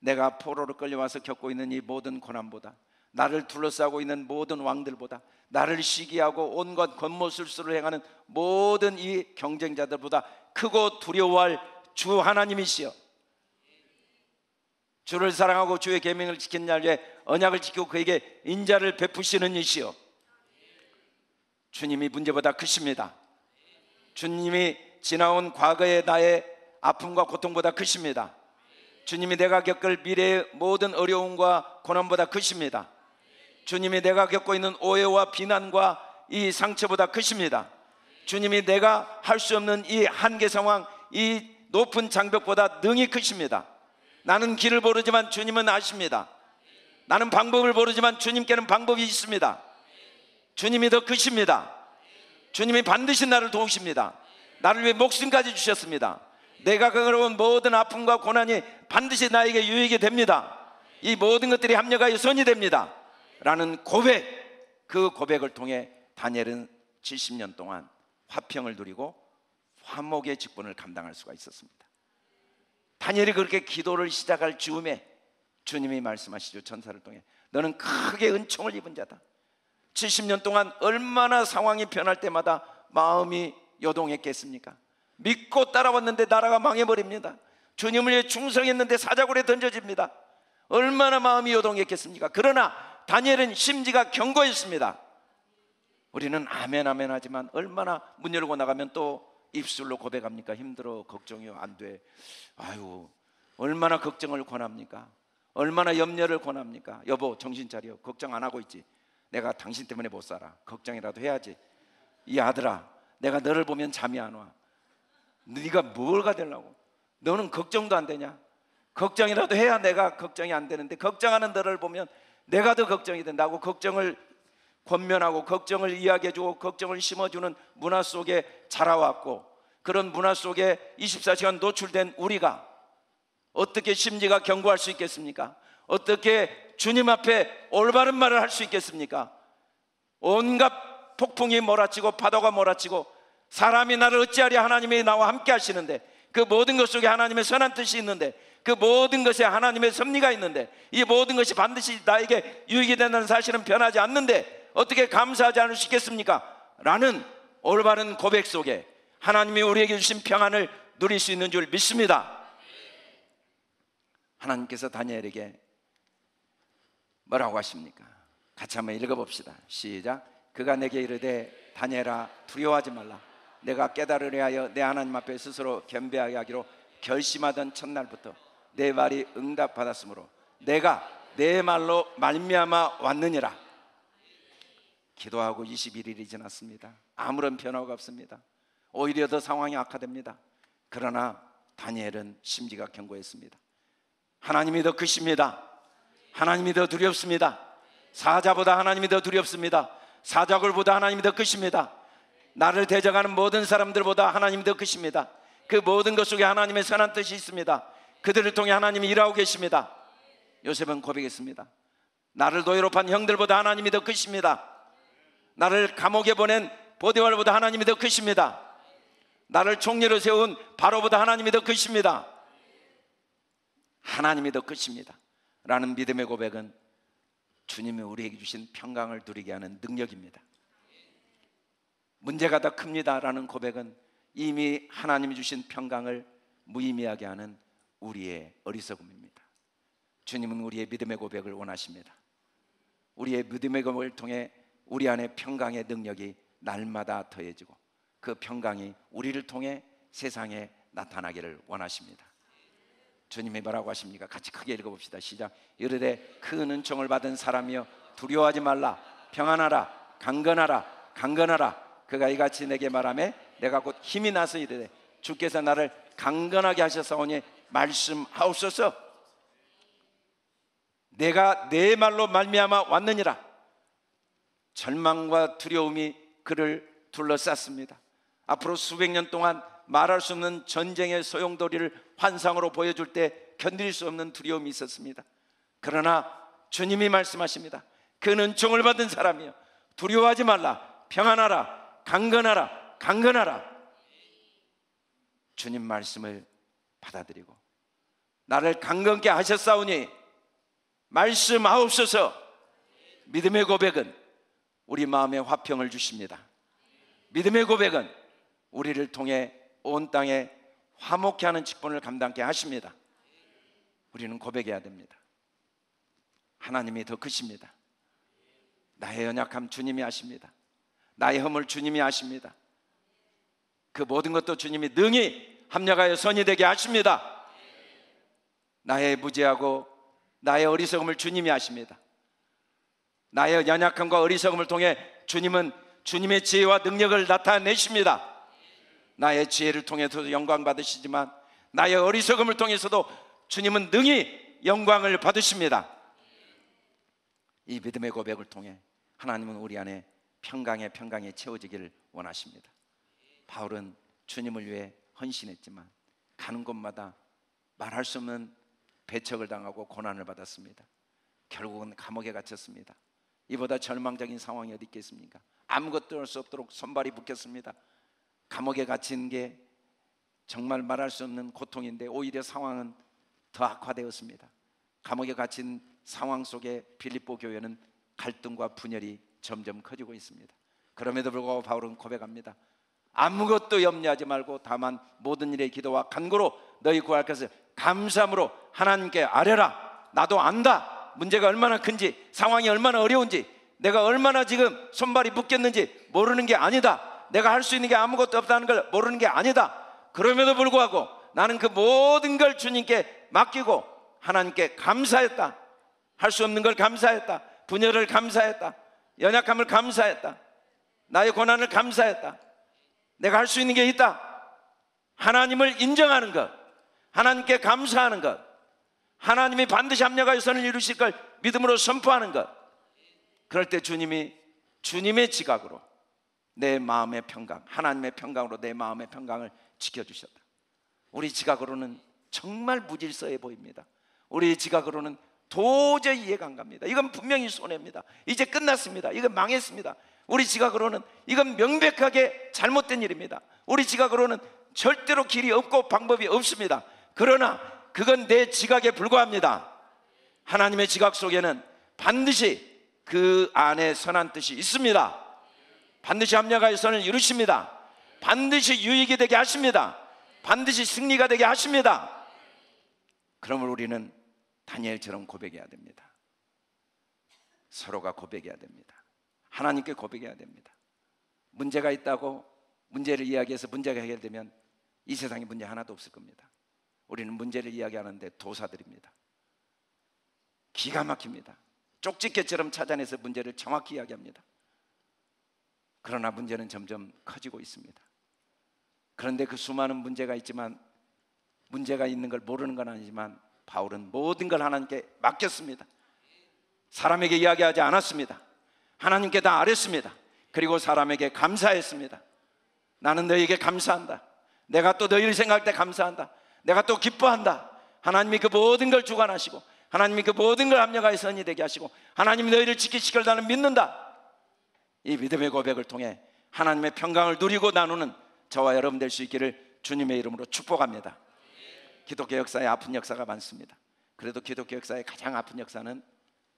내가 포로로 끌려와서 겪고 있는 이 모든 고난보다, 나를 둘러싸고 있는 모든 왕들보다, 나를 시기하고 온갖 권모술수를 행하는 모든 이 경쟁자들보다 크고 두려워할 주 하나님이시여, 주를 사랑하고 주의 계명을 지키는 자를 위해 언약을 지키고 그에게 인자를 베푸시는 이시여. 주님이 문제보다 크십니다. 주님이 지나온 과거의 나의 아픔과 고통보다 크십니다. 주님이 내가 겪을 미래의 모든 어려움과 고난보다 크십니다. 주님이 내가 겪고 있는 오해와 비난과 이 상처보다 크십니다. 주님이 내가 할 수 없는 이 한계 상황, 이 높은 장벽보다 능히 크십니다. 나는 길을 모르지만 주님은 아십니다. 나는 방법을 모르지만 주님께는 방법이 있습니다. 주님이 더 크십니다. 주님이 반드시 나를 도우십니다. 나를 위해 목숨까지 주셨습니다. 내가 겪어온 모든 아픔과 고난이 반드시 나에게 유익이 됩니다. 이 모든 것들이 합력하여 선이 됩니다 라는 고백, 그 고백을 통해 다니엘은 70년 동안 화평을 누리고 화목의 직분을 감당할 수가 있었습니다. 다니엘이 그렇게 기도를 시작할 즈음에 주님이 말씀하시죠. 천사를 통해 너는 크게 은총을 입은 자다. 70년 동안 얼마나 상황이 변할 때마다 마음이 요동했겠습니까? 믿고 따라왔는데 나라가 망해버립니다. 주님을 위해 충성했는데 사자굴에 던져집니다. 얼마나 마음이 요동했겠습니까? 그러나 다니엘은 심지가 견고했습니다. 우리는 아멘 아멘 하지만 얼마나 문 열고 나가면 또 입술로 고백합니까? 힘들어, 걱정이요, 안 돼. 아유, 얼마나 걱정을 권합니까? 얼마나 염려를 권합니까? 여보 정신 차려, 걱정 안 하고 있지. 내가 당신 때문에 못 살아. 걱정이라도 해야지. 이 아들아, 내가 너를 보면 잠이 안 와. 네가 뭘가 되려고? 너는 걱정도 안 되냐? 걱정이라도 해야 내가 걱정이 안 되는데 걱정하는 너를 보면 내가 더 걱정이 된다고 걱정을 권면하고 걱정을 이야기해주고 걱정을 심어주는 문화 속에 자라왔고, 그런 문화 속에 24시간 노출된 우리가 어떻게 심지가 견고할 수 있겠습니까? 어떻게 주님 앞에 올바른 말을 할 수 있겠습니까? 온갖 폭풍이 몰아치고 파도가 몰아치고 사람이 나를 어찌하랴, 하나님이 나와 함께 하시는데, 그 모든 것 속에 하나님의 선한 뜻이 있는데, 그 모든 것에 하나님의 섭리가 있는데, 이 모든 것이 반드시 나에게 유익이 된다는 사실은 변하지 않는데 어떻게 감사하지 않을 수 있겠습니까? 라는 올바른 고백 속에 하나님이 우리에게 주신 평안을 누릴 수 있는 줄 믿습니다. 하나님께서 다니엘에게 뭐라고 하십니까? 같이 한번 읽어봅시다. 시작. 그가 내게 이르되 다니엘아 두려워하지 말라. 내가 깨달으려 하여 내 하나님 앞에 스스로 겸비하게 하기로 결심하던 첫날부터 내 말이 응답받았으므로 내가 내 말로 말미암아 왔느니라. 기도하고 21일이 지났습니다. 아무런 변화가 없습니다. 오히려 더 상황이 악화됩니다. 그러나 다니엘은 심지가 견고했습니다. 하나님이 더 크십니다. 하나님이 더 두렵습니다. 사자보다 하나님이 더 두렵습니다. 사자굴보다 하나님이 더 크십니다. 나를 대적하는 모든 사람들보다 하나님이 더 크십니다. 그 모든 것 속에 하나님의 선한 뜻이 있습니다. 그들을 통해 하나님이 일하고 계십니다. 요셉은 고백했습니다. 나를 노예로 판 형들보다 하나님이 더 크십니다. 나를 감옥에 보낸 보디발보다 하나님이 더 크십니다. 나를 총리로 세운 바로보다 하나님이 더 크십니다. 하나님이 더 크십니다 라는 믿음의 고백은 주님이 우리에게 주신 평강을 누리게 하는 능력입니다. 문제가 더 큽니다 라는 고백은 이미 하나님이 주신 평강을 무의미하게 하는 우리의 어리석음입니다. 주님은 우리의 믿음의 고백을 원하십니다. 우리의 믿음의 고백을 통해 우리 안에 평강의 능력이 날마다 더해지고 그 평강이 우리를 통해 세상에 나타나기를 원하십니다. 주님이 뭐라고 하십니까? 같이 크게 읽어봅시다. 시작. 이르되 큰 은총을 받은 사람이여 두려워하지 말라. 평안하라. 강건하라. 강건하라. 그가 이같이 내게 말하매 내가 곧 힘이 나서 이르되 주께서 나를 강건하게 하셨사오니 말씀하옵소서. 내가 내 말로 말미암아 왔느니라. 절망과 두려움이 그를 둘러쌌습니다. 앞으로 수백 년 동안 말할 수 없는 전쟁의 소용돌이를 환상으로 보여줄 때 견딜 수 없는 두려움이 있었습니다. 그러나 주님이 말씀하십니다. 그 은총을 받은 사람이여 두려워하지 말라. 평안하라. 강건하라. 강건하라. 주님 말씀을 받아들이고 나를 강건케 하셨사오니 말씀하옵소서. 믿음의 고백은 우리 마음에 화평을 주십니다. 믿음의 고백은 우리를 통해 온 땅에 화목케 하는 직분을 감당케 하십니다. 우리는 고백해야 됩니다. 하나님이 더 크십니다. 나의 연약함 주님이 아십니다. 나의 허물 주님이 아십니다. 그 모든 것도 주님이 능히 합력하여 선이 되게 하십니다. 나의 무지하고 나의 어리석음을 주님이 아십니다. 나의 연약함과 어리석음을 통해 주님은 주님의 지혜와 능력을 나타내십니다. 나의 지혜를 통해서도 영광 받으시지만 나의 어리석음을 통해서도 주님은 능히 영광을 받으십니다. 이 믿음의 고백을 통해 하나님은 우리 안에 평강에 채워지기를 원하십니다. 바울은 주님을 위해 헌신했지만 가는 곳마다 말할 수 없는 배척을 당하고 고난을 받았습니다. 결국은 감옥에 갇혔습니다. 이보다 절망적인 상황이 어디 있겠습니까? 아무것도 할 수 없도록 손발이 묶였습니다. 감옥에 갇힌 게 정말 말할 수 없는 고통인데 오히려 상황은 더 악화되었습니다. 감옥에 갇힌 상황 속에 빌립보 교회는 갈등과 분열이 점점 커지고 있습니다. 그럼에도 불구하고 바울은 고백합니다. 아무것도 염려하지 말고 다만 모든 일에 기도와 간구로 너희 구할 것을 감사함으로 하나님께 아뢰라. 나도 안다. 문제가 얼마나 큰지, 상황이 얼마나 어려운지, 내가 얼마나 지금 손발이 묶였는지 모르는 게 아니다. 내가 할 수 있는 게 아무것도 없다는 걸 모르는 게 아니다. 그럼에도 불구하고 나는 그 모든 걸 주님께 맡기고 하나님께 감사했다. 할 수 없는 걸 감사했다. 분열을 감사했다. 연약함을 감사했다. 나의 고난을 감사했다. 내가 할 수 있는 게 있다. 하나님을 인정하는 것, 하나님께 감사하는 것, 하나님이 반드시 합력하여 선을 이루실 걸 믿음으로 선포하는 것. 그럴 때 주님이 주님의 지각으로 내 마음의 평강, 하나님의 평강으로 내 마음의 평강을 지켜주셨다. 우리 지각으로는 정말 무질서해 보입니다. 우리 지각으로는 도저히 이해가 안 갑니다. 이건 분명히 손해입니다. 이제 끝났습니다. 이건 망했습니다. 우리 지각으로는 이건 명백하게 잘못된 일입니다. 우리 지각으로는 절대로 길이 없고 방법이 없습니다. 그러나 그건 내 지각에 불과합니다. 하나님의 지각 속에는 반드시 그 안에 선한 뜻이 있습니다. 반드시 합력하여 선을 이루십니다. 반드시 유익이 되게 하십니다. 반드시 승리가 되게 하십니다. 그러면 우리는 다니엘처럼 고백해야 됩니다. 서로가 고백해야 됩니다. 하나님께 고백해야 됩니다. 문제가 있다고 문제를 이야기해서 문제가 해결되면 이 세상에 문제 하나도 없을 겁니다. 우리는 문제를 이야기하는데 도사들입니다. 기가 막힙니다. 쪽집게처럼 찾아내서 문제를 정확히 이야기합니다. 그러나 문제는 점점 커지고 있습니다. 그런데 그 수많은 문제가 있지만, 문제가 있는 걸 모르는 건 아니지만 바울은 모든 걸 하나님께 맡겼습니다. 사람에게 이야기하지 않았습니다. 하나님께 다 아뢰었습니다. 그리고 사람에게 감사했습니다. 나는 너희에게 감사한다. 내가 또 너희를 생각할 때 감사한다. 내가 또 기뻐한다. 하나님이 그 모든 걸 주관하시고, 하나님이 그 모든 걸 합력하여 선이 되게 하시고, 하나님이 너희를 지키시길 나는 믿는다. 이 믿음의 고백을 통해 하나님의 평강을 누리고 나누는 저와 여러분 될 수 있기를 주님의 이름으로 축복합니다. 기독교 역사에 아픈 역사가 많습니다. 그래도 기독교 역사의 가장 아픈 역사는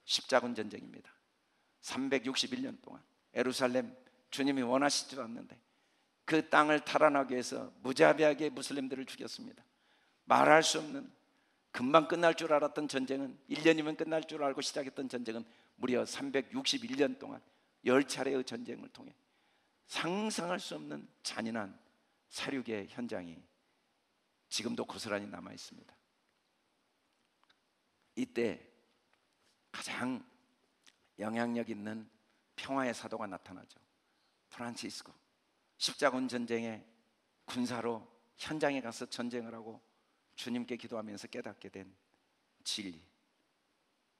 십자군 전쟁입니다. 361년 동안 예루살렘, 주님이 원하시지도 않는데 그 땅을 탈환하기 위해서 무자비하게 무슬림들을 죽였습니다. 말할 수 없는, 금방 끝날 줄 알았던 전쟁은, 1년이면 끝날 줄 알고 시작했던 전쟁은 무려 361년 동안 10차례의 전쟁을 통해 상상할 수 없는 잔인한 살육의 현장이 지금도 고스란히 남아 있습니다. 이때 가장 영향력 있는 평화의 사도가 나타나죠. 프란치스코. 십자군 전쟁의 군사로 현장에 가서 전쟁을 하고 주님께 기도하면서 깨닫게 된 진리,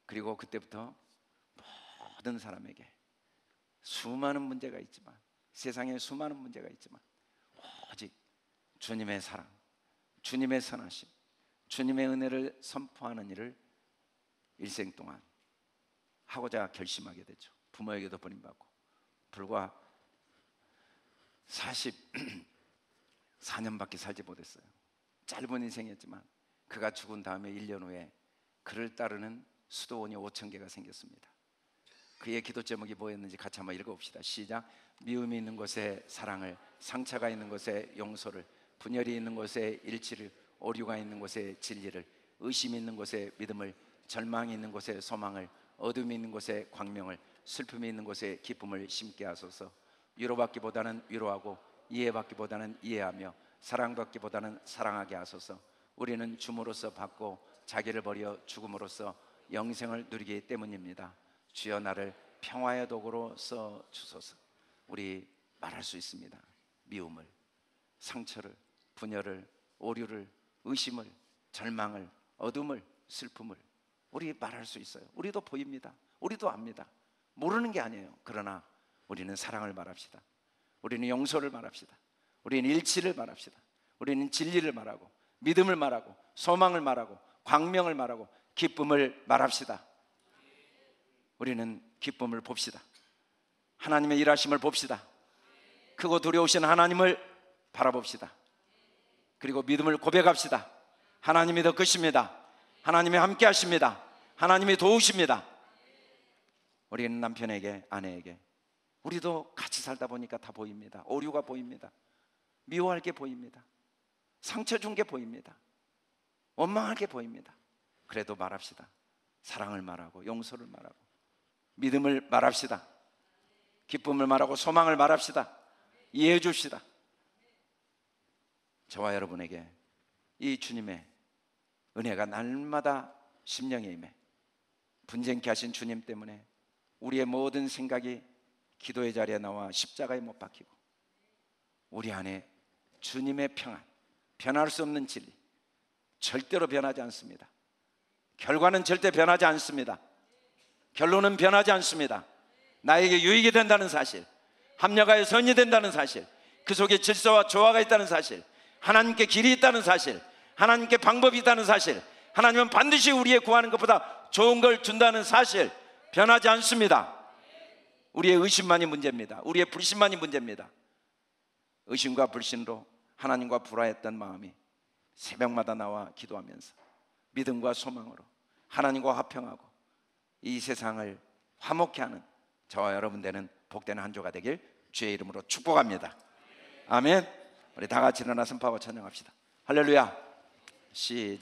그리고 그때부터 모든 사람에게 수많은 문제가 있지만, 세상에 수많은 문제가 있지만 오직 주님의 사랑, 주님의 선하심, 주님의 은혜를 선포하는 일을 일생 동안 하고자 결심하게 되죠. 부모에게도 버림받고 불과 44년밖에 살지 못했어요. 짧은 인생이었지만 그가 죽은 다음에 1년 후에 그를 따르는 수도원이 5,000개가 생겼습니다. 그의 기도 제목이 뭐였는지 같이 한번 읽어봅시다. 시작. 미움이 있는 곳에 사랑을, 상처가 있는 곳에 용서를, 분열이 있는 곳에 일치를, 오류가 있는 곳에 진리를, 의심이 있는 곳에 믿음을, 절망이 있는 곳에 소망을, 어둠이 있는 곳에 광명을, 슬픔이 있는 곳에 기쁨을 심게 하소서. 위로받기보다는 위로하고, 이해받기보다는 이해하며, 사랑받기보다는 사랑하게 하소서. 우리는 줌으로써 받고 자기를 버려 죽음으로써 영생을 누리기 때문입니다. 주여 나를 평화의 도구로 써 주소서. 우리 말할 수 있습니다. 미움을, 상처를, 분열을, 오류를, 의심을, 절망을, 어둠을, 슬픔을 우리 말할 수 있어요. 우리도 보입니다. 우리도 압니다. 모르는 게 아니에요. 그러나 우리는 사랑을 말합시다. 우리는 용서를 말합시다. 우리는 일치를 말합시다. 우리는 진리를 말하고, 믿음을 말하고, 소망을 말하고, 광명을 말하고, 기쁨을 말합시다. 우리는 기쁨을 봅시다. 하나님의 일하심을 봅시다. 크고 두려우신 하나님을 바라봅시다. 그리고 믿음을 고백합시다. 하나님이 더 크십니다. 하나님이 함께 하십니다. 하나님이 도우십니다. 우리는 남편에게, 아내에게, 우리도 같이 살다 보니까 다 보입니다. 오류가 보입니다. 미워할 게 보입니다. 상처 준 게 보입니다. 원망할 게 보입니다. 그래도 말합시다. 사랑을 말하고, 용서를 말하고, 믿음을 말합시다. 기쁨을 말하고, 소망을 말합시다. 이해해 줍시다. 저와 여러분에게 이 주님의 은혜가 날마다 심령에 임해 분쟁케 하신 주님 때문에 우리의 모든 생각이 기도의 자리에 나와 십자가에 못 박히고, 우리 안에 주님의 평안, 변할 수 없는 진리, 절대로 변하지 않습니다. 결과는 절대 변하지 않습니다. 결론은 변하지 않습니다. 나에게 유익이 된다는 사실, 합력하여 선이 된다는 사실, 그 속에 질서와 조화가 있다는 사실, 하나님께 길이 있다는 사실, 하나님께 방법이 있다는 사실, 하나님은 반드시 우리의 구하는 것보다 좋은 걸 준다는 사실, 변하지 않습니다. 우리의 의심만이 문제입니다. 우리의 불신만이 문제입니다. 의심과 불신으로 하나님과 불화했던 마음이 새벽마다 나와 기도하면서 믿음과 소망으로 하나님과 화평하고 이 세상을 화목케 하는 저와 여러분 되는 복되는 한 주가 되길 주의 이름으로 축복합니다. 아멘. 우리 다 같이 일어나 선포하고 찬양합시다. 할렐루야. 시작.